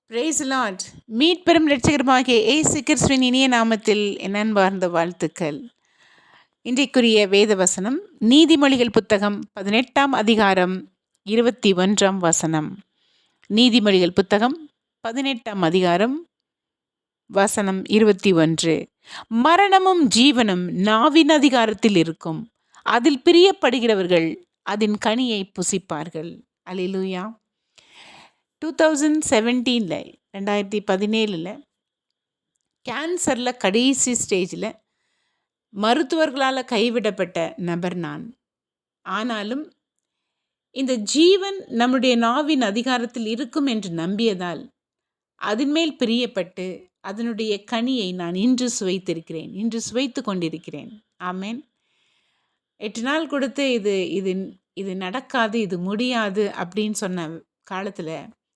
Price Lord. மீட்பெரும் இரட்சகருமாகிய இயேசு கிறிஸ்துவின் இனிய நாமத்தில் என் அன்பார்ந்த வாழ்த்துக்கள். இன்றைக்குரிய வேத வசனம் நீதிமொழிகள் புத்தகம் 18ஆம் அதிகாரம் 21ஆம் வசனம். நீதிமொழிகள் புத்தகம் 18ஆம் அதிகாரம் வசனம் 21. மரணமும் ஜீவனும் நாவின் அதிகாரத்தில் இருக்கும், அதில் பிரியப்படுகிறவர்கள் அதன் கனியை புசிப்பார்கள். அல்லேலூயா. 2017 2017 கேன்சரில் கடைசி ஸ்டேஜில் மருத்துவர்களால் கைவிடப்பட்ட நபர் நான். ஆனாலும் இந்த ஜீவன் நம்முடைய நாவின் அதிகாரத்தில் இருக்கும் என்று நம்பியதால் அதன் மேல் பிரியப்பட்டு அதனுடைய கனியை நான் இன்று சுவைத்திருக்கிறேன், இன்று சுவைத்து கொண்டிருக்கிறேன். ஆமேன். 8 நாள் கொடுத்து இது இது இது நடக்காது, இது முடியாது அப்படின்னு சொன்ன காலத்தில்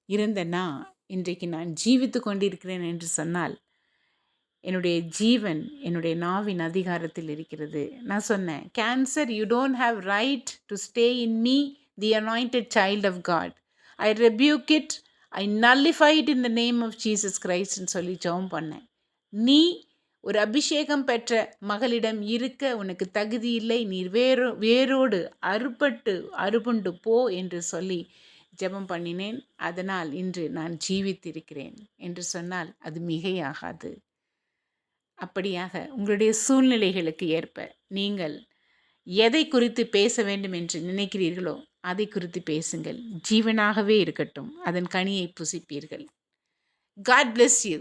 இருந்தேன்னா இன்றைக்கு நான் ஜீவித்து கொண்டிருக்கிறேன் என்று சொன்னால் என்னுடைய ஜீவன் என்னுடைய நாவின் அதிகாரத்தில் இருக்கிறது. நான் சொன்னேன், cancer you don't have right to stay in me, the anointed child of God. I rebuke it, I nullify it in the name of Jesus கிரைஸ்ட்னு சொல்லி ஜெபம் பண்ணேன். நீ ஒரு அபிஷேகம் பெற்ற மகளிடம் இருக்க உனக்கு தகுதி இல்லை, நீர் வேரோடு அறுப்புண்டு போ என்று சொல்லி ஜெபம் பண்ணினேன். அதனால் இன்று நான் ஜீவித்திருக்கிறேன் என்று சொன்னால் அது மிகையாகாது. அப்படியாக உங்களுடைய சூழ்நிலைகளுக்கு ஏற்ப நீங்கள் எதை குறித்து பேச வேண்டும் என்று நினைக்கிறீர்களோ அதை குறித்து பேசுங்கள். ஜீவனாகவே இருக்கட்டும், அதன் கனியை புசிப்பீர்கள். God bless you.